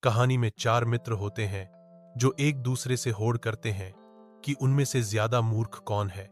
कहानी में चार मित्र होते हैं जो एक दूसरे से होड़ करते हैं कि उनमें से ज्यादा मूर्ख कौन है।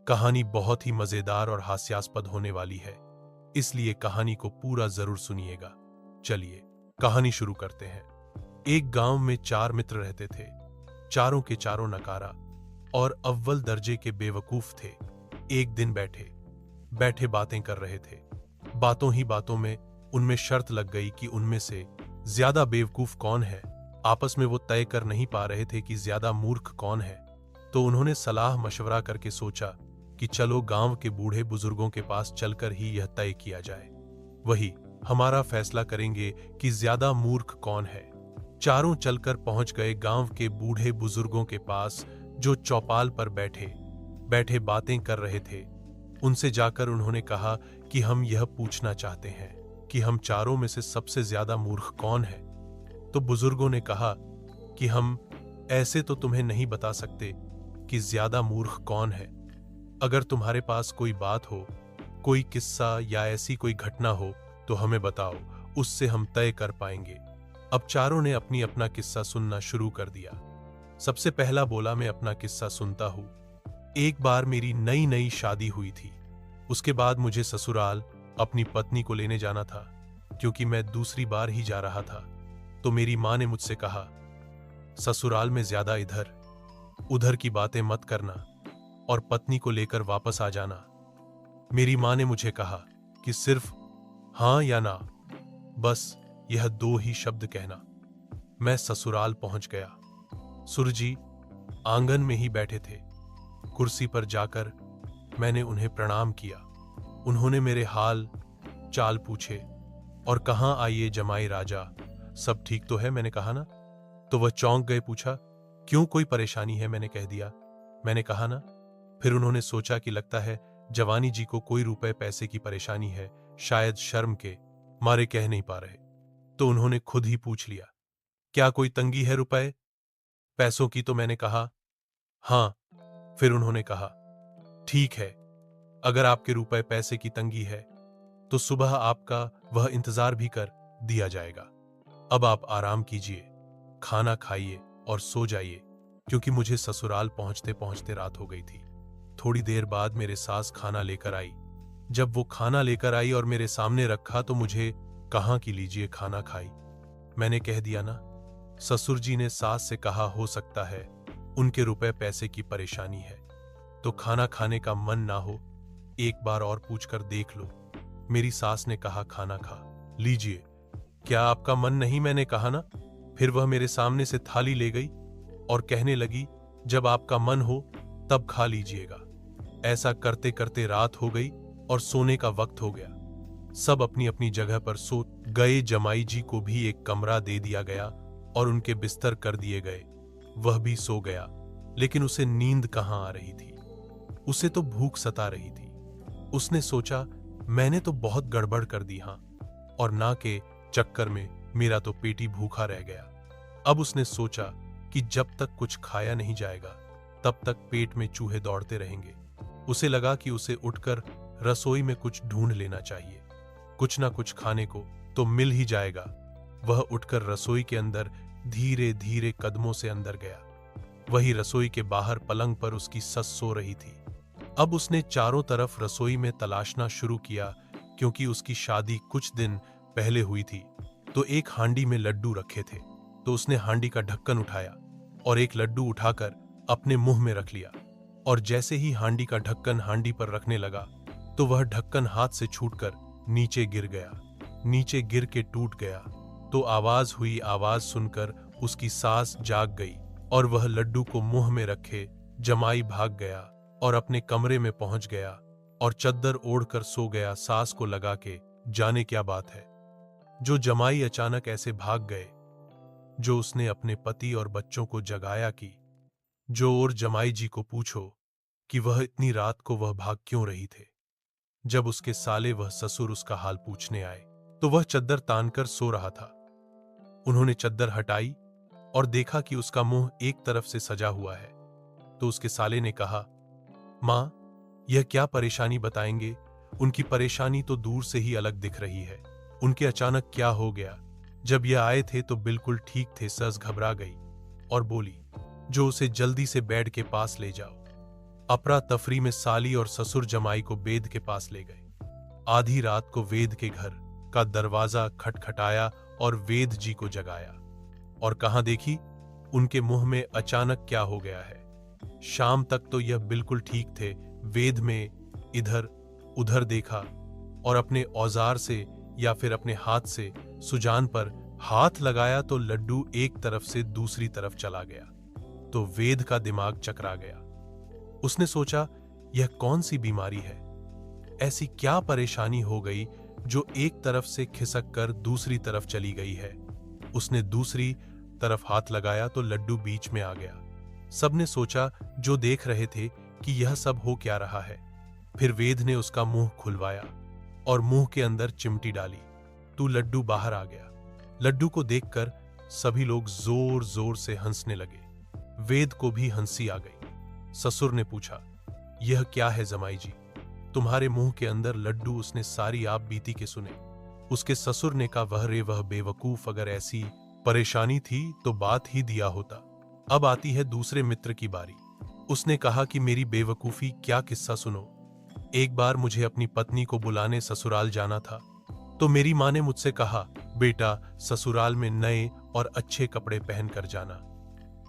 कहानी बहुत ही मजेदार और हास्यास्पद होने वाली है, इसलिए कहानी को पूरा जरूर सुनिएगा। चलिए कहानी शुरू करते हैं। एक गांव में चार मित्र रहते थे। चारों के चारों नकारा और अव्वल दर्जे के बेवकूफ थे। एक दिन बैठे बैठे बातें कर रहे थे। बातों ही बातों में उनमें शर्त लग गई कि उनमें से ज्यादा बेवकूफ कौन है। आपस में वो तय कर नहीं पा रहे थे कि ज्यादा मूर्ख कौन है। तो उन्होंने सलाह मशवरा करके सोचा कि चलो गांव के बूढ़े बुजुर्गों के पास चलकर ही यह तय किया जाए, वही हमारा फैसला करेंगे कि ज्यादा मूर्ख कौन है। चारों चलकर पहुंच गए गांव के बूढ़े बुजुर्गों के पास, जो चौपाल पर बैठे बैठे बातें कर रहे थे। उनसे जाकर उन्होंने कहा कि हम यह पूछना चाहते हैं कि हम चारों में से सबसे ज्यादा मूर्ख कौन है। तो बुजुर्गों ने कहा कि हम ऐसे तो तुम्हें नहीं बता सकते कि ज्यादा मूर्ख कौन है। अगर तुम्हारे पास कोई बात हो, कोई किस्सा या ऐसी कोई घटना हो तो हमें बताओ, उससे हम तय कर पाएंगे। अब चारों ने अपनी अपना किस्सा सुनना शुरू कर दिया। सबसे पहला बोला, मैं अपना किस्सा सुनता हूं। एक बार मेरी नई नई शादी हुई थी। उसके बाद मुझे ससुराल अपनी पत्नी को लेने जाना था, क्योंकि मैं दूसरी बार ही जा रहा था। तो मेरी माँ ने मुझसे कहा, ससुराल में ज्यादा इधर उधर की बातें मत करना और पत्नी को लेकर वापस आ जाना। मेरी माँ ने मुझे कहा कि सिर्फ हाँ या ना, बस यह दो ही शब्द कहना। मैं ससुराल पहुंच गया। सुरजी आंगन में ही बैठे थे। कुर्सी पर जाकर मैंने उन्हें प्रणाम किया। उन्होंने मेरे हाल चाल पूछे और कहाँ आइए जमाई राजा, सब ठीक तो है, मैंने कहा ना। तो वह चौंक गए, पूछा क्यों, कोई परेशानी है, मैंने कह दिया, मैंने कहा ना। फिर उन्होंने सोचा कि लगता है जवानी जी को कोई रुपए पैसे की परेशानी है, शायद शर्म के मारे कह नहीं पा रहे। तो उन्होंने खुद ही पूछ लिया, क्या कोई तंगी है रुपए पैसों की। तो मैंने कहा हाँ। फिर उन्होंने कहा, ठीक है, अगर आपके रुपए पैसे की तंगी है तो सुबह आपका वह इंतजार भी कर दिया जाएगा। अब आप आराम कीजिए, खाना खाइए और सो जाइए, क्योंकि मुझे ससुराल पहुंचते पहुंचते रात हो गई थी। थोड़ी देर बाद मेरे सास खाना लेकर आई। जब वो खाना लेकर आई और मेरे सामने रखा तो मुझे कहाँ की लीजिए खाना खाई। मैंने कह दिया ना। ससुर जी ने सास से कहा, हो सकता है उनके रुपए पैसे की परेशानी है, तो खाना खाने का मन ना हो, एक बार और पूछकर देख लो। मेरी सास ने कहा, खाना खा लीजिए, क्या आपका मन नहीं, मैंने कहा ना। फिर वह मेरे सामने से थाली ले गई और कहने लगी, जब आपका मन हो तब खा लीजिएगा। ऐसा करते करते रात हो गई और सोने का वक्त हो गया। सब अपनी अपनी जगह पर सो गए। जमाई जी को भी एक कमरा दे दिया गया और उनके बिस्तर कर दिए गए। वह भी सो गया, लेकिन उसे नींद कहाँ आ रही थी, उसे तो भूख सता रही थी। उसने सोचा, मैंने तो बहुत गड़बड़ कर दी, हाँ, और ना के चक्कर में मेरा तो पेट ही भूखा रह गया। अब उसने सोचा कि जब तक कुछ खाया नहीं जाएगा तब तक पेट में चूहे दौड़ते रहेंगे। उसे लगा कि उसे उठकर रसोई में कुछ ढूंढ लेना चाहिए, कुछ ना कुछ खाने को तो मिल ही जाएगा। वह उठकर रसोई के अंदर धीरे धीरे कदमों से अंदर गया। वही रसोई के बाहर पलंग पर उसकी सस सो रही थी। अब उसने चारों तरफ रसोई में तलाशना शुरू किया, क्योंकि उसकी शादी कुछ दिन पहले हुई थी। तो एक हांडी में लड्डू रखे थे, तो उसने हांडी का ढक्कन उठाया और एक लड्डू उठाकर अपने मुंह में रख लिया। और जैसे ही हांडी का ढक्कन हांडी पर रखने लगा तो वह ढक्कन हाथ से छूटकर नीचे गिर गया। नीचे गिर के टूट गया। तो आवाज हुई। आवाज सुनकर उसकी सास जाग गई और वह लड्डू को मुंह में रखे जमाई भाग गया और अपने कमरे में पहुंच गया और चद्दर ओढ़कर सो गया। सास को लगा के जाने क्या बात है जो जमाई अचानक ऐसे भाग गए, जो उसने अपने पति और बच्चों को जगाया कि जो और जमाई जी को पूछो कि वह इतनी रात को वह भाग क्यों रही थे। जब उसके साले वह ससुर उसका हाल पूछने आए तो वह चद्दर तानकर सो रहा था। उन्होंने चद्दर हटाई और देखा कि उसका मुंह एक तरफ से सजा हुआ है। तो उसके साले ने कहा, मां, यह क्या परेशानी बताएंगे। उनकी परेशानी तो दूर से ही अलग दिख रही है, उनके अचानक क्या हो गया जब यह आए थे तो बिल्कुल ठीक थे। सस घबरा गई और बोली, जो उसे जल्दी से बेड के पास ले जाओ। अफरा तफरी में साली और ससुर जमाई को वेद के पास ले गए। आधी रात को वेद के घर का दरवाजा खटखटाया और वेद जी को जगाया। और कहां देखी, उनके मुंह में अचानक क्या हो गया है। शाम तक तो यह बिल्कुल ठीक थे। वेद में इधर उधर देखा और अपने औजार से या फिर अपने हाथ से सुजान पर हाथ लगाया तो लड्डू एक तरफ से दूसरी तरफ चला गया। तो वेद का दिमाग चकरा गया। उसने सोचा, यह कौन सी बीमारी है, ऐसी क्या परेशानी हो गई जो एक तरफ से खिसक कर दूसरी तरफ चली गई है। उसने दूसरी तरफ हाथ लगाया तो लड्डू बीच में आ गया। सबने सोचा, जो देख रहे थे, कि यह सब हो क्या रहा है। फिर वेद ने उसका मुंह खुलवाया और मुंह के अंदर चिमटी डाली तो लड्डू बाहर आ गया। लड्डू को देखकर सभी लोग जोर जोर से हंसने लगे। वेद को भी हंसी आ गई। ससुर ने पूछा, यह क्या है जमाई जी, तुम्हारे मुंह के अंदर लड्डू। उसने सारी आप बीती के सुने। उसके ससुर ने कहा, वह बेवकूफ, अगर ऐसी परेशानी थी तो बात ही दिया होता। अब आती है दूसरे मित्र की बारी। उसने कहा कि मेरी बेवकूफी क्या किस्सा सुनो। एक बार मुझे अपनी पत्नी को बुलाने ससुराल जाना था तो मेरी माँ ने मुझसे कहा, बेटा ससुराल में नए और अच्छे कपड़े पहन कर जाना।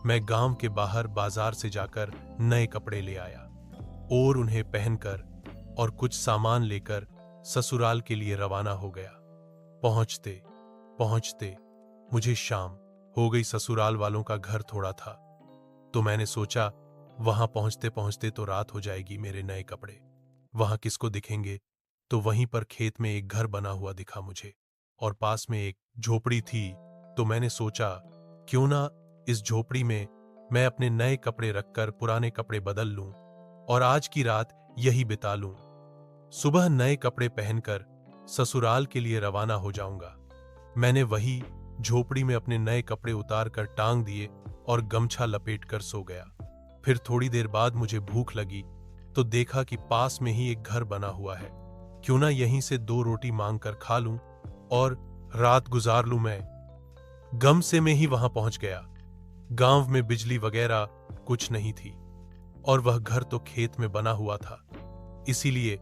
मैं गांव के बाहर बाजार से जाकर नए कपड़े ले आया और उन्हें पहनकर और कुछ सामान लेकर ससुराल के लिए रवाना हो गया। पहुंचते पहुंचते मुझे शाम हो गई। ससुराल वालों का घर थोड़ा था तो मैंने सोचा, वहां पहुंचते पहुंचते तो रात हो जाएगी। मेरे नए कपड़े वहां किसको दिखेंगे। तो वहीं पर खेत में एक घर बना हुआ दिखा मुझे और पास में एक झोपड़ी थी। तो मैंने सोचा, क्यों ना इस झोपड़ी में मैं अपने नए कपड़े रखकर पुराने कपड़े बदल लूं और आज की रात यही बिता लूं। सुबह नए कपड़े पहनकर ससुराल के लिए रवाना हो जाऊंगा। मैंने वही झोपड़ी में अपने नए कपड़े उतार कर टांग दिए और गमछा लपेटकर सो गया। फिर थोड़ी देर बाद मुझे भूख लगी तो देखा कि पास में ही एक घर बना हुआ है। क्यों ना यहीं से 2 रोटी मांग कर खा लूं और रात गुजार लूं। मैं गम से में ही वहां पहुंच गया। गांव में बिजली वगैरह कुछ नहीं थी और वह घर तो खेत में बना हुआ था, इसीलिए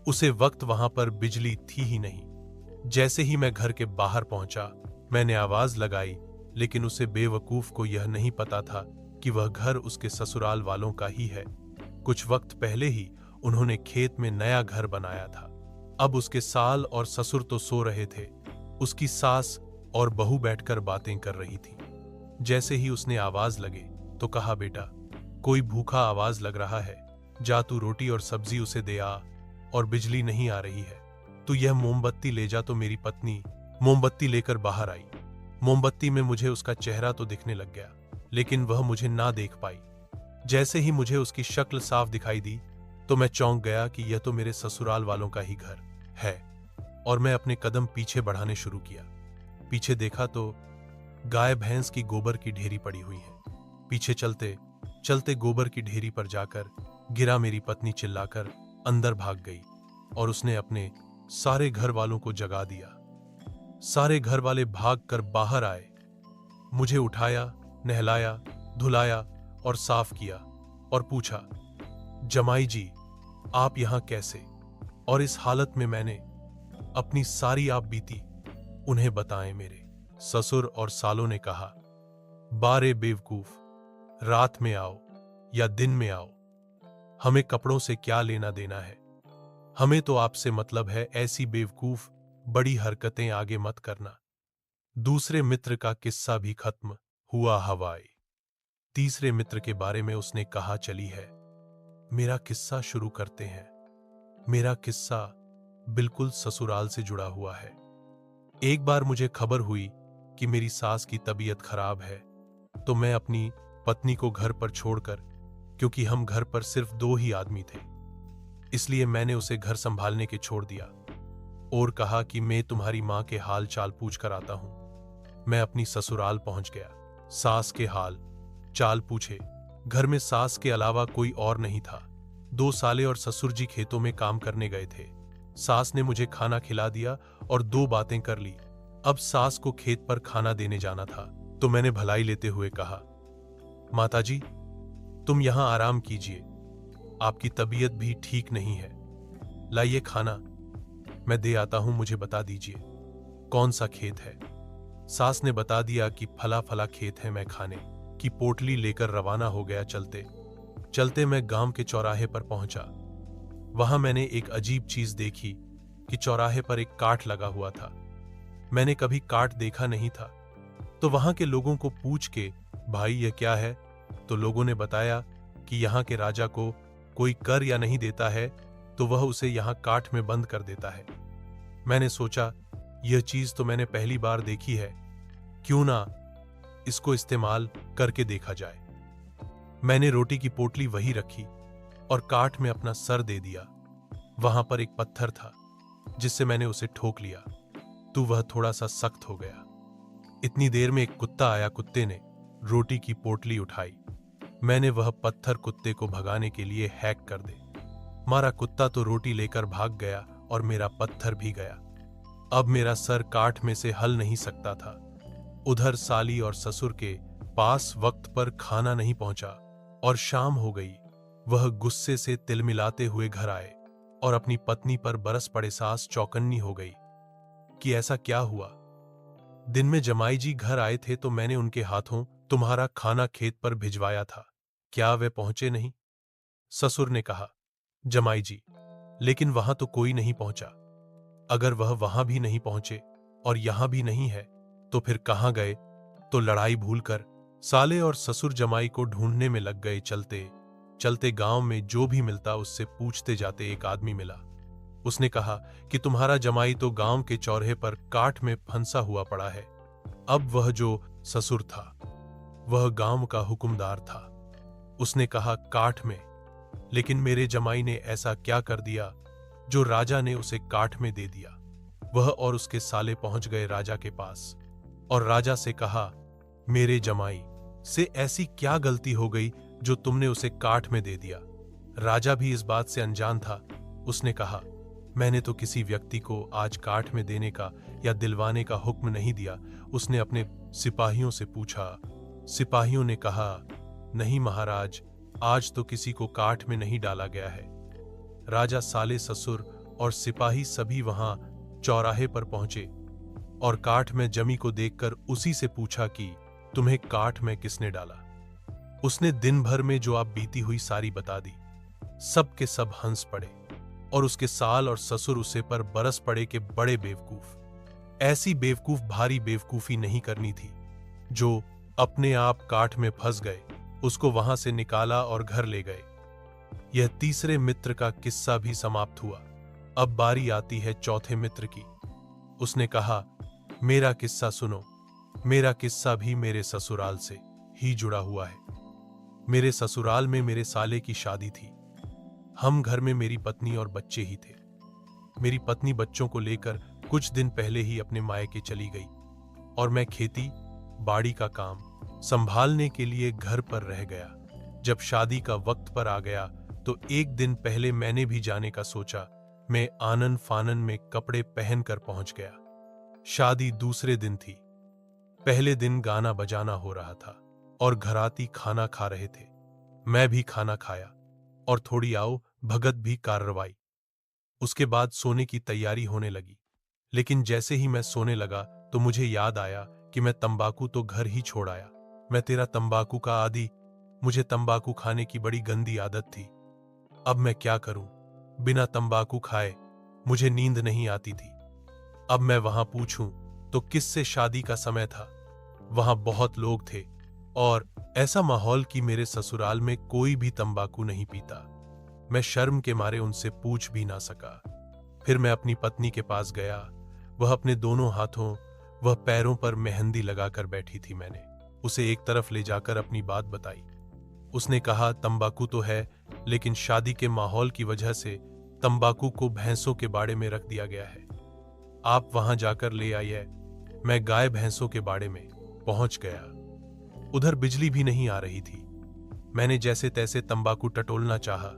उसे वक्त वहां पर बिजली थी ही नहीं। जैसे ही मैं घर के बाहर पहुंचा मैंने आवाज लगाई, लेकिन उसे बेवकूफ को यह नहीं पता था कि वह घर उसके ससुराल वालों का ही है। कुछ वक्त पहले ही उन्होंने खेत में नया घर बनाया था। अब उसके साल और ससुर तो सो रहे थे। उसकी सास और बहू बैठकर बातें कर रही थी। जैसे ही उसने आवाज लगे तो कहा, बेटा कोई भूखा आवाज लग रहा है, जा तू रोटी और सब्जी उसे दे आ। और बिजली नहीं आ रही है तो यह मोमबत्ती ले जा। तो मेरी पत्नी मोमबत्ती लेकर बाहर आई। मोमबत्ती में मुझे उसका चेहरा तो दिखने लग गया, लेकिन वह मुझे ना देख पाई। जैसे ही मुझे उसकी शक्ल साफ दिखाई दी तो मैं चौंक गया कि यह तो मेरे ससुराल वालों का ही घर है। और मैं अपने कदम पीछे बढ़ाने शुरू किया। पीछे देखा तो गाय भैंस की गोबर की ढेरी पड़ी हुई है। पीछे चलते चलते गोबर की ढेरी पर जाकर गिरा। मेरी पत्नी चिल्लाकर अंदर भाग गई और उसने अपने सारे घर वालों को जगा दिया। सारे घर वाले भागकर बाहर आए, मुझे उठाया, नहलाया, धुलाया और साफ किया और पूछा, जमाई जी आप यहां कैसे और इस हालत में। मैंने अपनी सारी आप बीती उन्हें बताएं। मेरे ससुर और सालों ने कहा, बारे बेवकूफ, रात में आओ या दिन में आओ, हमें कपड़ों से क्या लेना देना है। हमें तो आपसे मतलब है। ऐसी बेवकूफ बड़ी हरकतें आगे मत करना। दूसरे मित्र का किस्सा भी खत्म हुआ हवाई। तीसरे मित्र के बारे में उसने कहा, चली है मेरा किस्सा शुरू करते हैं। मेरा किस्सा बिल्कुल ससुराल से जुड़ा हुआ है। एक बार मुझे खबर हुई कि मेरी सास की तबीयत खराब है तो मैं अपनी पत्नी को घर पर छोड़कर, क्योंकि हम घर पर सिर्फ 2 ही आदमी थे, इसलिए मैंने उसे घर संभालने के छोड़ दिया और कहा कि मैं तुम्हारी मां के हाल चाल पूछ कर आता हूं। मैं अपनी ससुराल पहुंच गया। सास के हाल चाल पूछे। घर में सास के अलावा कोई और नहीं था। 2 साले और ससुर जी खेतों में काम करने गए थे। सास ने मुझे खाना खिला दिया और 2 बातें कर ली। अब सास को खेत पर खाना देने जाना था, तो मैंने भलाई लेते हुए कहा, माताजी, तुम यहां आराम कीजिए, आपकी तबीयत भी ठीक नहीं है। लाइए खाना, मैं दे आता हूं, मुझे बता दीजिए कौन सा खेत है। सास ने बता दिया कि फला फला खेत है। मैं खाने की पोटली लेकर रवाना हो गया। चलते चलते मैं गांव के चौराहे पर पहुंचा। वहां मैंने एक अजीब चीज देखी कि चौराहे पर एक काठ लगा हुआ था। मैंने कभी काठ देखा नहीं था, तो वहां के लोगों को पूछ के, भाई यह क्या है, तो लोगों ने बताया कि यहाँ के राजा को कोई कर या नहीं देता है तो वह उसे यहाँ काठ में बंद कर देता है। मैंने सोचा, यह चीज तो मैंने पहली बार देखी है, क्यों ना इसको इस्तेमाल करके देखा जाए। मैंने रोटी की पोटली वही रखी और काठ में अपना सर दे दिया। वहां पर एक पत्थर था जिससे मैंने उसे ठोक लिया, तो वह थोड़ा सा सख्त हो गया। इतनी देर में एक कुत्ता आया। कुत्ते ने रोटी की पोटली उठाई। मैंने वह पत्थर कुत्ते को भगाने के लिए हैक कर दे मारा। कुत्ता तो रोटी लेकर भाग गया और मेरा पत्थर भी गया। अब मेरा सर काठ में से हल नहीं सकता था। उधर साली और ससुर के पास वक्त पर खाना नहीं पहुंचा और शाम हो गई। वह गुस्से से तिलमिलाते हुए घर आए और अपनी पत्नी पर बरस पड़े। सास चौकन्नी हो गई कि ऐसा क्या हुआ। दिन में जमाई जी घर आए थे तो मैंने उनके हाथों तुम्हारा खाना खेत पर भिजवाया था, क्या वे पहुंचे नहीं? ससुर ने कहा, जमाई जी, लेकिन वहां तो कोई नहीं पहुंचा। अगर वह वहां भी नहीं पहुंचे और यहां भी नहीं है तो फिर कहां गए? तो लड़ाई भूलकर साले और ससुर जमाई को ढूंढने में लग गए। चलते चलते गांव में जो भी मिलता उससे पूछते जाते। एक आदमी मिला। उसने कहा कि तुम्हारा जमाई तो गांव के चौराहे पर काठ में फंसा हुआ पड़ा है। अब वह जो ससुर था वह गांव का हुक्मदार था। उसने कहा, काठ में? लेकिन मेरे जमाई ने ऐसा क्या कर दिया जो राजा ने उसे काठ में दे दिया? वह और उसके साले पहुंच गए राजा के पास और राजा से कहा, मेरे जमाई से ऐसी क्या गलती हो गई जो तुमने उसे काठ में दे दिया? राजा भी इस बात से अनजान था। उसने कहा, मैंने तो किसी व्यक्ति को आज काठ में देने का या दिलवाने का हुक्म नहीं दिया। उसने अपने सिपाहियों से पूछा। सिपाहियों ने कहा, नहीं महाराज, आज तो किसी को काठ में नहीं डाला गया है। राजा, साले, ससुर और सिपाही सभी वहां चौराहे पर पहुंचे और काठ में जमी को देखकर उसी से पूछा कि तुम्हें काठ में किसने डाला? उसने दिन भर में जो आप बीती हुई सारी बता दी। सब के सब हंस पड़े और उसके साल और ससुर उसे पर बरस पड़े कि बड़े बेवकूफ। ऐसी बेवकूफ भारी बेवकूफी नहीं करनी थी। जो अपने आप काठ में फंस गए उसको वहां से निकाला और घर ले गए। यह तीसरे मित्र का किस्सा भी समाप्त हुआ। अब बारी आती है चौथे मित्र की। उसने कहा, मेरा किस्सा सुनो। मेरा किस्सा भी मेरे ससुराल से ही जुड़ा हुआ है। मेरे ससुराल में मेरे साले की शादी थी। हम घर में मेरी पत्नी और बच्चे ही थे। मेरी पत्नी बच्चों को लेकर कुछ दिन पहले ही अपने मायके चली गई और मैं खेती बाड़ी का काम संभालने के लिए घर पर रह गया। जब शादी का वक्त पर आ गया तो एक दिन पहले मैंने भी जाने का सोचा। मैं आनन फानन में कपड़े पहनकर पहुंच गया। शादी दूसरे दिन थी। पहले दिन गाना बजाना हो रहा था और घराती खाना खा रहे थे। मैं भी खाना खाया और थोड़ी आओ भगत भी कार्रवाई। उसके बाद सोने की तैयारी होने लगी। लेकिन जैसे ही मैं सोने लगा तो मुझे याद आया कि मैं तंबाकू तो घर ही छोड़ आया। मैं तेरा तंबाकू का आदी। मुझे तंबाकू खाने की बड़ी गंदी आदत थी। अब मैं क्या करूं? बिना तंबाकू खाए मुझे नींद नहीं आती थी। अब मैं वहां पूछूं तो किससे? शादी का समय था, वहां बहुत लोग थे और ऐसा माहौल कि मेरे ससुराल में कोई भी तंबाकू नहीं पीता। मैं शर्म के मारे उनसे पूछ भी ना सका। फिर मैं अपनी पत्नी के पास गया। वह अपने दोनों हाथों वह पैरों पर मेहंदी लगाकर बैठी थी। मैंने उसे एक तरफ ले जाकर अपनी बात बताई। उसने कहा, तंबाकू तो है, लेकिन शादी के माहौल की वजह से तंबाकू को भैंसों के बाड़े में रख दिया गया है। आप वहां जाकर ले आइए। मैं गाय भैंसों के बाड़े में पहुंच गया। उधर बिजली भी नहीं आ रही थी। मैंने जैसे तैसे तंबाकू टटोलना चाहा,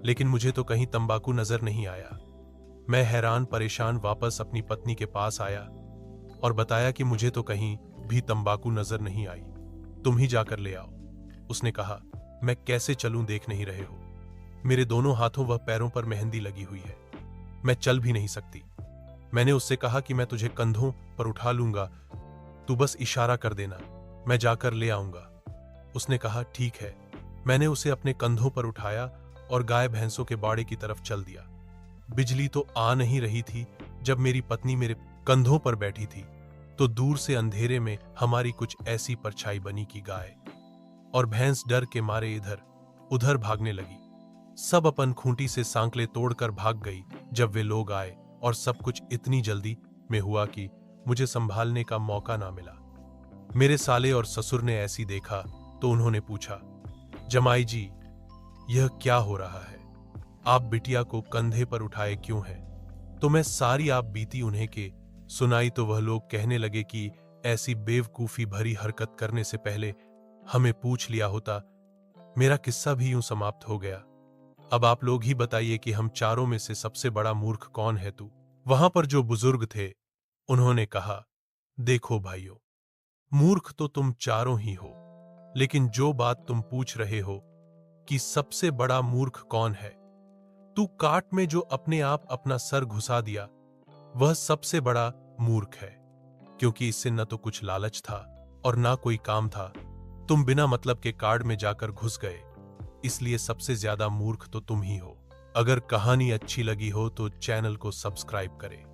लेकिन मुझे तो कहीं तंबाकू नजर नहीं आया। मैं हैरान परेशान वापस अपनी पत्नी के पास आया और बताया कि मुझे तो कहीं भी तंबाकू नजर नहीं आई, तुम ही जाकर ले आओ। उसने कहा, मैं कैसे चलूं, देख नहीं रहे हो, मेरे दोनों हाथों व पैरों पर मेहंदी लगी हुई है, मैं चल भी नहीं सकती। मैंने उससे कहा कि मैं तुझे कंधों पर उठा लूंगा, तू बस इशारा कर देना, मैं जाकर ले आऊंगा। उसने कहा, ठीक है। मैंने उसे अपने कंधों पर उठाया और गाय भैंसों के बाड़े की तरफ चल दिया। बिजली तो आ नहीं रही थी जब मेरी पत्नी मेरे कंधों पर बैठी थी, तो दूर से अंधेरे में हमारी कुछ ऐसी परछाई बनी कि गाय और भैंस डर के मारे इधर उधर भागने लगी। सब अपन खूंटी से सांकले तोड़कर भाग गई जब वे लोग आए, और सब कुछ इतनी जल्दी में हुआ कि मुझे संभालने का मौका ना मिला। मेरे साले और ससुर ने ऐसी देखा तो उन्होंने पूछा, जमाई जी, यह क्या हो रहा है? आप बिटिया को कंधे पर उठाए क्यों हैं? तो मैं सारी आप बीती उन्हें के सुनाई तो वह लोग कहने लगे कि ऐसी बेवकूफी भरी हरकत करने से पहले हमें पूछ लिया होता। मेरा किस्सा भी यूं समाप्त हो गया। अब आप लोग ही बताइए कि हम चारों में से सबसे बड़ा मूर्ख कौन है? तू। वहां पर जो बुजुर्ग थे उन्होंने कहा, देखो भाइयों, मूर्ख तो तुम चारों ही हो, लेकिन जो बात तुम पूछ रहे हो कि सबसे बड़ा मूर्ख कौन है, तू काट में जो अपने आप अपना सर घुसा दिया, वह सबसे बड़ा मूर्ख है, क्योंकि इससे न तो कुछ लालच था और ना कोई काम था। तुम बिना मतलब के कार्ड में जाकर घुस गए, इसलिए सबसे ज्यादा मूर्ख तो तुम ही हो। अगर कहानी अच्छी लगी हो तो चैनल को सब्सक्राइब करें।